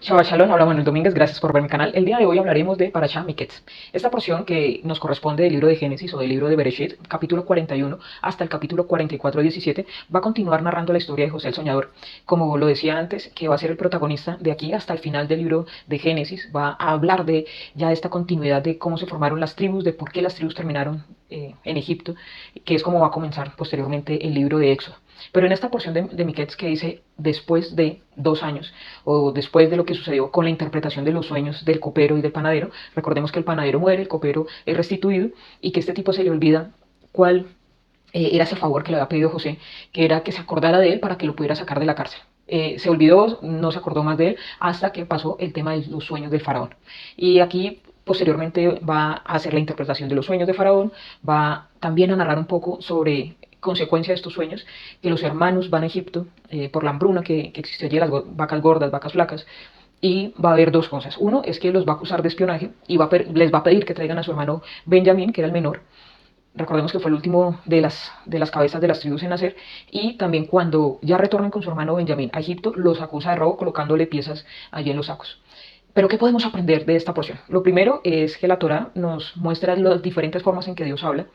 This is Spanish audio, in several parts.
Shabbat Shalom, habla Manuel Domínguez, gracias por ver mi canal. El día de hoy hablaremos de Parashah Miketz. Esta porción que nos corresponde del libro de Génesis o del libro de Bereshit, capítulo 41 hasta el capítulo 44-17, va a continuar narrando la historia de José el Soñador. Como lo decía antes, que va a ser el protagonista de aquí hasta el final del libro de Génesis, va a hablar de ya de esta continuidad de cómo se formaron las tribus, de por qué las tribus terminaron en Egipto, que es como va a comenzar posteriormente el libro de Éxodo. Pero en esta porción de Miquetes que dice después de 2 años o después de lo que sucedió con la interpretación de los sueños del copero y del panadero, recordemos que el panadero muere, el copero es restituido y que este tipo se le olvida cuál era ese favor que le había pedido José, que era que se acordara de él para que lo pudiera sacar de la cárcel. Se olvidó, no se acordó más de él hasta que pasó el tema de los sueños del faraón. Y aquí posteriormente va a hacer la interpretación de los sueños de faraón, va también a narrar un poco sobre consecuencia de estos sueños, que los hermanos van a Egipto por la hambruna que existe allí, las vacas gordas, vacas flacas, y va a haber dos cosas. Uno es que los va a acusar de espionaje y les va a pedir que traigan a su hermano Benjamín, que era el menor. Recordemos que fue el último de las cabezas de las tribus en nacer. Y también cuando ya retornen con su hermano Benjamín a Egipto, los acusa de robo colocándole piezas allí en los sacos. Pero ¿qué podemos aprender de esta porción? Lo primero es que la Torah nos muestra las diferentes formas en que Dios habla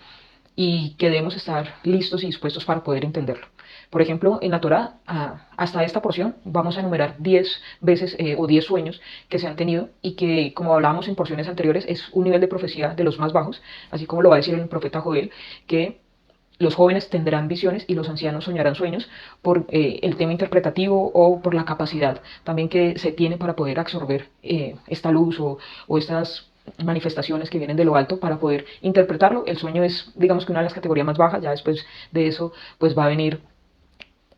y que debemos estar listos y dispuestos para poder entenderlo. Por ejemplo, en la Torá, hasta esta porción, vamos a enumerar 10 veces o 10 sueños que se han tenido y que, como hablábamos en porciones anteriores, es un nivel de profecía de los más bajos, así como lo va a decir el profeta Joel, que los jóvenes tendrán visiones y los ancianos soñarán sueños por el tema interpretativo o por la capacidad también que se tiene para poder absorber esta luz o estas manifestaciones que vienen de lo alto para poder interpretarlo. El sueño es, digamos que una de las categorías más bajas, ya después de eso pues va a venir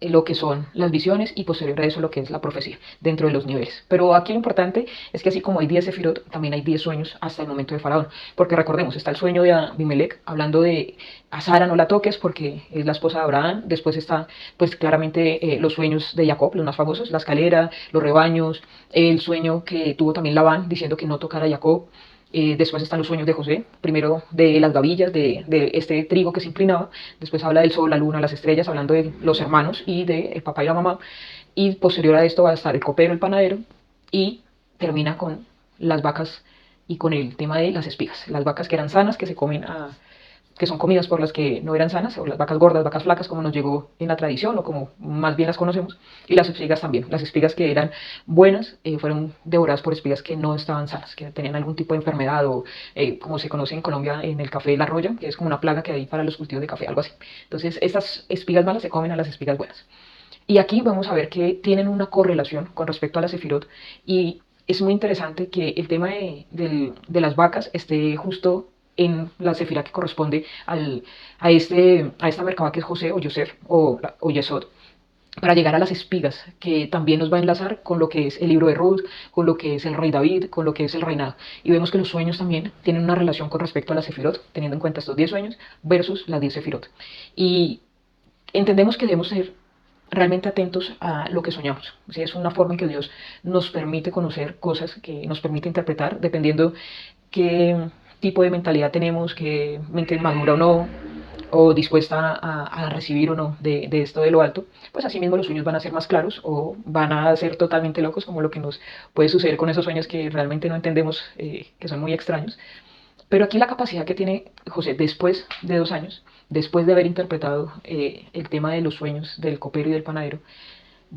lo que son las visiones y posterior a eso lo que es la profecía dentro de los niveles. Pero aquí lo importante es que así como hay 10 sefirot, también hay 10 sueños hasta el momento de Faraón. Porque recordemos, está el sueño de Abimelech hablando de a Sara no la toques porque es la esposa de Abraham. Después está pues claramente los sueños de Jacob, los más famosos, la escalera, los rebaños, el sueño que tuvo también Labán diciendo que no tocara a Jacob. Después están los sueños de José, primero de las gavillas, de este trigo que se inclinaba, después habla del sol, la luna, las estrellas, hablando de los hermanos y del papá y la mamá, y posterior a esto va a estar el copero, el panadero, y termina con las vacas y con el tema de las espigas, las vacas que eran sanas, que se comen que son comidas por las que no eran sanas, o las vacas gordas, vacas flacas, como nos llegó en la tradición, o como más bien las conocemos, y las espigas también. Las espigas que eran buenas fueron devoradas por espigas que no estaban sanas, que tenían algún tipo de enfermedad, o como se conoce en Colombia en el café la roya, que es como una plaga que hay para los cultivos de café, algo así. Entonces, estas espigas malas se comen a las espigas buenas. Y aquí vamos a ver que tienen una correlación con respecto a la sefirot, y es muy interesante que el tema de las vacas esté justo en la sefira que corresponde a esta Merkabah que es José o Yosef o Yesod, para llegar a las espigas, que también nos va a enlazar con lo que es el libro de Ruth, con lo que es el rey David, con lo que es el reinado. Y vemos que los sueños también tienen una relación con respecto a la sefirot, teniendo en cuenta estos 10 sueños versus las 10 sefirot. Y entendemos que debemos ser realmente atentos a lo que soñamos. O sea, es una forma en que Dios nos permite conocer cosas, que nos permite interpretar, dependiendo qué tipo de mentalidad tenemos, qué mente madura o no, o dispuesta a recibir o no de esto de lo alto, pues así mismo los sueños van a ser más claros o van a ser totalmente locos, como lo que nos puede suceder con esos sueños que realmente no entendemos, que son muy extraños. Pero aquí la capacidad que tiene José después de 2 años, después de haber interpretado el tema de los sueños del copero y del panadero,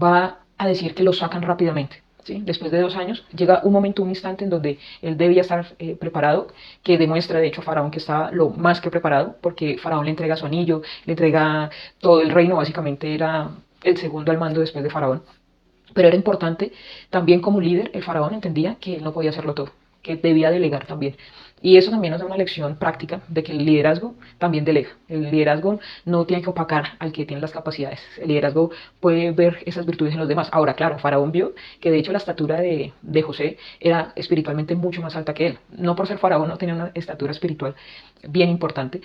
va a decir que lo sacan rápidamente. ¿Sí? Después de 2 años llega un momento, un instante en donde él debía estar preparado, que demuestra de hecho a Faraón que estaba lo más que preparado, porque Faraón le entrega su anillo, le entrega todo el reino, básicamente era el segundo al mando después de Faraón. Pero era importante también como líder, el faraón entendía que él no podía hacerlo todo, que debía delegar también. Y eso también nos da una lección práctica de que el liderazgo también delega. El liderazgo no tiene que opacar al que tiene las capacidades. El liderazgo puede ver esas virtudes en los demás. Ahora, claro, Faraón vio que de hecho la estatura de José era espiritualmente mucho más alta que él. No por ser Faraón, no tenía una estatura espiritual bien importante,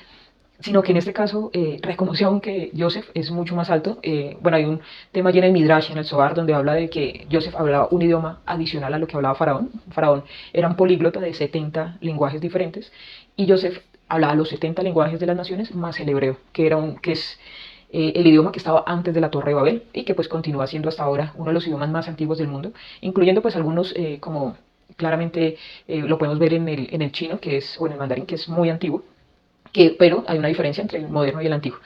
sino que en este caso reconoció aún que Joseph es mucho más alto. Bueno, hay un tema allí en el Midrash, en el Zohar, donde habla de que Joseph hablaba un idioma adicional a lo que hablaba Faraón. Faraón era un políglota de 70 lenguajes diferentes y Joseph hablaba los 70 lenguajes de las naciones más el hebreo, que es el idioma que estaba antes de la Torre de Babel y que pues continúa siendo hasta ahora uno de los idiomas más antiguos del mundo, incluyendo pues algunos como claramente lo podemos ver en el chino, que es, o en el mandarín, que es muy antiguo, pero hay una diferencia entre el moderno y el antiguo.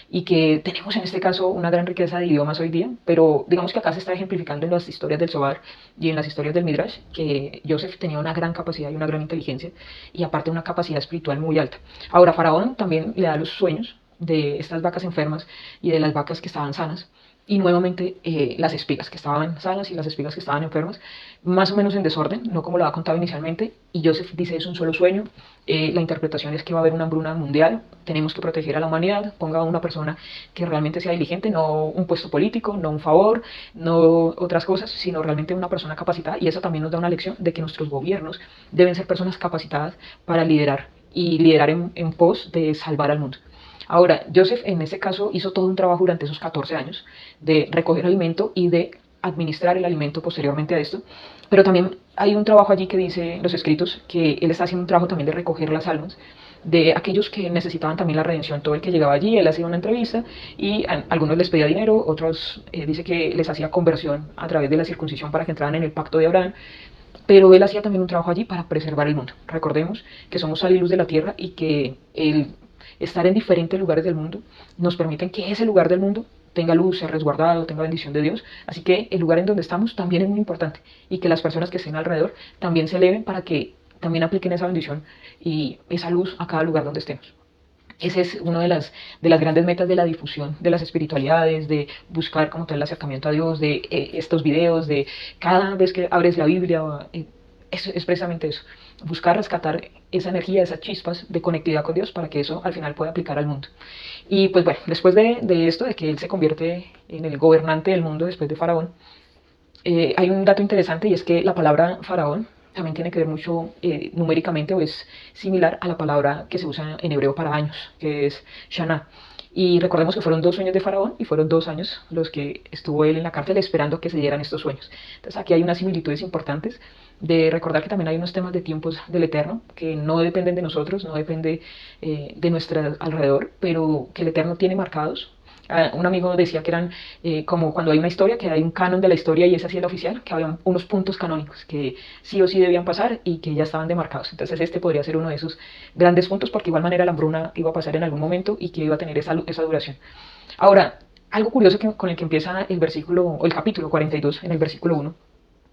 Y que tenemos en este caso una gran riqueza de idiomas hoy día, pero digamos que acá se está ejemplificando en las historias del Zohar y en las historias del Midrash, que Joseph tenía una gran capacidad y una gran inteligencia, y aparte una capacidad espiritual muy alta. Ahora, Faraón también le da los sueños de estas vacas enfermas y de las vacas que estaban sanas, y nuevamente las espigas que estaban sanas y las espigas que estaban enfermas, más o menos en desorden, no como lo ha contado inicialmente, y Joseph dice es un solo sueño, la interpretación es que va a haber una hambruna mundial, tenemos que proteger a la humanidad, ponga a una persona que realmente sea diligente, no un puesto político, no un favor, no otras cosas, sino realmente una persona capacitada, y eso también nos da una lección de que nuestros gobiernos deben ser personas capacitadas para liderar, y liderar en pos de salvar al mundo. Ahora, Joseph en ese caso hizo todo un trabajo durante esos 14 años de recoger alimento y de administrar el alimento posteriormente a esto, pero también hay un trabajo allí que dice los escritos que él está haciendo un trabajo también de recoger las almas de aquellos que necesitaban también la redención. Todo el que llegaba allí, él hacía una entrevista y a algunos les pedía dinero, otros dice que les hacía conversión a través de la circuncisión para que entraran en el pacto de Abraham, pero él hacía también un trabajo allí para preservar el mundo. Recordemos que somos sal y luz de la tierra y que el estar en diferentes lugares del mundo nos permiten que ese lugar del mundo tenga luz, sea resguardado, tenga bendición de Dios. Así que el lugar en donde estamos también es muy importante y que las personas que estén alrededor también se eleven para que también apliquen esa bendición y esa luz a cada lugar donde estemos. Ese es una de las grandes metas de la difusión de las espiritualidades, de buscar como tal el acercamiento a Dios, de estos videos, de cada vez que abres la Biblia, es precisamente eso, buscar rescatar esa energía, esas chispas de conectividad con Dios para que eso al final pueda aplicar al mundo. Y pues bueno, después de esto, de que él se convierte en el gobernante del mundo después de Faraón, hay un dato interesante y es que la palabra faraón también tiene que ver mucho numéricamente o es similar a la palabra que se usa en hebreo para años, que es Shana. Y recordemos que fueron 2 sueños de Faraón y fueron 2 años los que estuvo él en la cárcel esperando que se dieran estos sueños. Entonces aquí hay unas similitudes importantes de recordar que también hay unos temas de tiempos del Eterno que no dependen de nosotros, no depende de nuestro alrededor, pero que el Eterno tiene marcados. Un amigo decía que eran como cuando hay una historia, que hay un canon de la historia y ese sí el oficial, que había unos puntos canónicos que sí o sí debían pasar y que ya estaban demarcados. Entonces este podría ser uno de esos grandes puntos porque de igual manera la hambruna iba a pasar en algún momento y que iba a tener esa duración. Ahora, algo curioso con el que empieza el versículo, o el capítulo 42, en el versículo 1,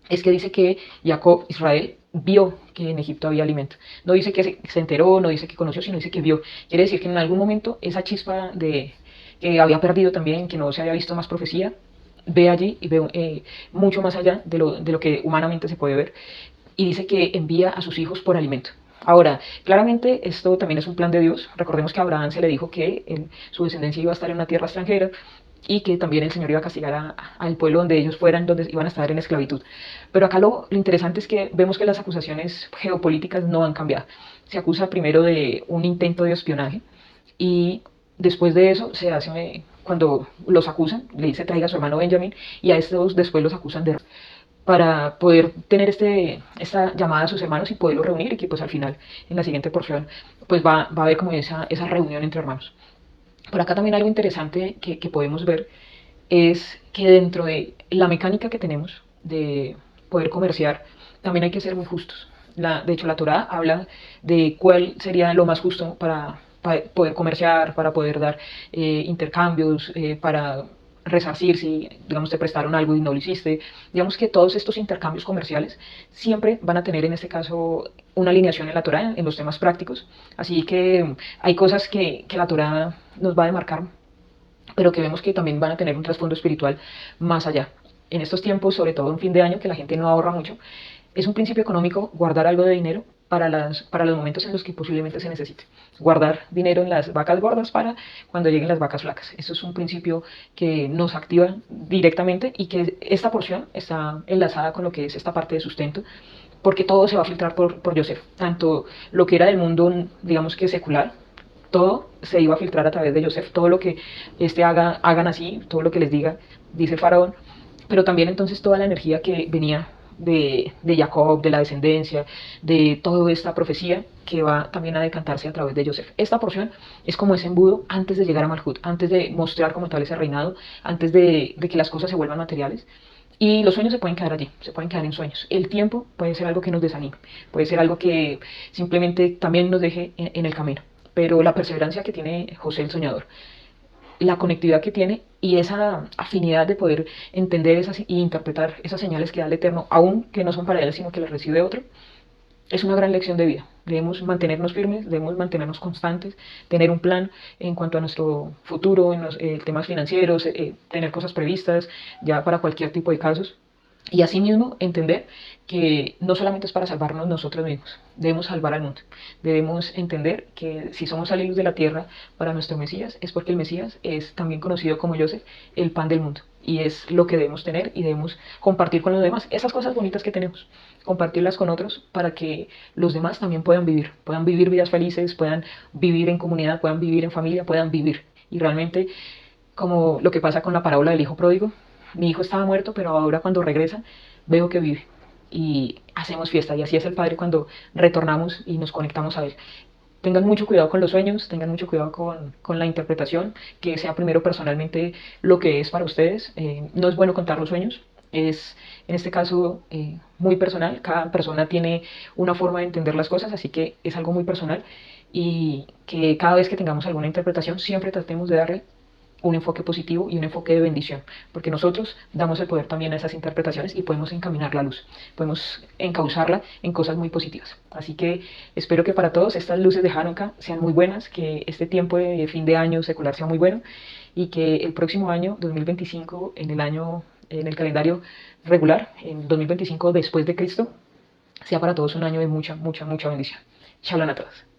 es que dice que Jacob, Israel, vio que en Egipto había alimento. No dice que se enteró, no dice que conoció, sino dice que vio. Quiere decir que en algún momento esa chispa de que había perdido también, que no se había visto más profecía, ve allí y ve mucho más allá de lo que humanamente se puede ver. Y dice que envía a sus hijos por alimento. Ahora, claramente esto también es un plan de Dios. Recordemos que a Abraham se le dijo que su descendencia iba a estar en una tierra extranjera y que también el Señor iba a castigar al pueblo donde ellos fueran, donde iban a estar en esclavitud. Pero acá lo interesante es que vemos que las acusaciones geopolíticas no han cambiado. Se acusa primero de un intento de espionaje y después de eso se hace, cuando los acusan, le dice traiga a su hermano Benjamín y a estos después los acusan de para poder tener esta llamada a sus hermanos y poderlos reunir y que pues al final en la siguiente porción pues va a haber como esa reunión entre hermanos. Por acá también algo interesante que podemos ver es que dentro de la mecánica que tenemos de poder comerciar, también hay que ser muy justos. De hecho, la Torá habla de cuál sería lo más justo para poder comerciar, para poder dar intercambios, para resarcir si, digamos, te prestaron algo y no lo hiciste. Digamos que todos estos intercambios comerciales siempre van a tener en este caso una alineación en la Torá, en los temas prácticos. Así que hay cosas que la Torá nos va a demarcar, pero que vemos que también van a tener un trasfondo espiritual más allá. En estos tiempos, sobre todo en fin de año, que la gente no ahorra mucho, es un principio económico guardar algo de dinero para los momentos en los que posiblemente se necesite. Guardar dinero en las vacas gordas para cuando lleguen las vacas flacas. Eso es un principio que nos activa directamente y que esta porción está enlazada con lo que es esta parte de sustento, porque todo se va a filtrar por Joseph. Tanto lo que era del mundo, digamos que secular, todo se iba a filtrar a través de Joseph, todo lo que hagan así, todo lo que les diga, dice el faraón, pero también entonces toda la energía que venía de Jacob, de la descendencia, de toda esta profecía que va también a decantarse a través de Joseph. Esta porción es como ese embudo antes de llegar a Malhut, antes de mostrar como tal ese reinado, antes de que las cosas se vuelvan materiales. Y los sueños se pueden quedar allí, se pueden quedar en sueños. El tiempo puede ser algo que nos desanime, puede ser algo que simplemente también nos deje en el camino. Pero la perseverancia que tiene José el soñador, la conectividad que tiene y esa afinidad de poder entender esas, y interpretar esas señales que da el Eterno, aun que no son para él, sino que las recibe otro, es una gran lección de vida. Debemos mantenernos firmes, debemos mantenernos constantes, tener un plan en cuanto a nuestro futuro, en los temas financieros, tener cosas previstas ya para cualquier tipo de casos. Y asimismo entender que no solamente es para salvarnos nosotros mismos, debemos salvar al mundo. Debemos entender que si somos salidos de la tierra para nuestro Mesías, es porque el Mesías es también conocido como Joseph, el pan del mundo. Y es lo que debemos tener y debemos compartir con los demás. Esas cosas bonitas que tenemos, compartirlas con otros para que los demás también puedan vivir vidas felices, puedan vivir en comunidad, puedan vivir en familia, puedan vivir. Y realmente, como lo que pasa con la parábola del hijo pródigo, mi hijo estaba muerto, pero ahora cuando regresa veo que vive y hacemos fiesta. Y así es el Padre cuando retornamos y nos conectamos a Él. Tengan mucho cuidado con los sueños, tengan mucho cuidado con la interpretación, que sea primero personalmente lo que es para ustedes. No es bueno contar los sueños, es en este caso muy personal, cada persona tiene una forma de entender las cosas, así que es algo muy personal y que cada vez que tengamos alguna interpretación siempre tratemos de darle un enfoque positivo y un enfoque de bendición, porque nosotros damos el poder también a esas interpretaciones y podemos encaminar la luz, podemos encauzarla en cosas muy positivas. Así que espero que para todos estas luces de Hanukkah sean muy buenas, que este tiempo de fin de año secular sea muy bueno y que el próximo año 2025, en el calendario regular, en 2025 después de Cristo, sea para todos un año de mucha, mucha, mucha bendición. Shalom a todos.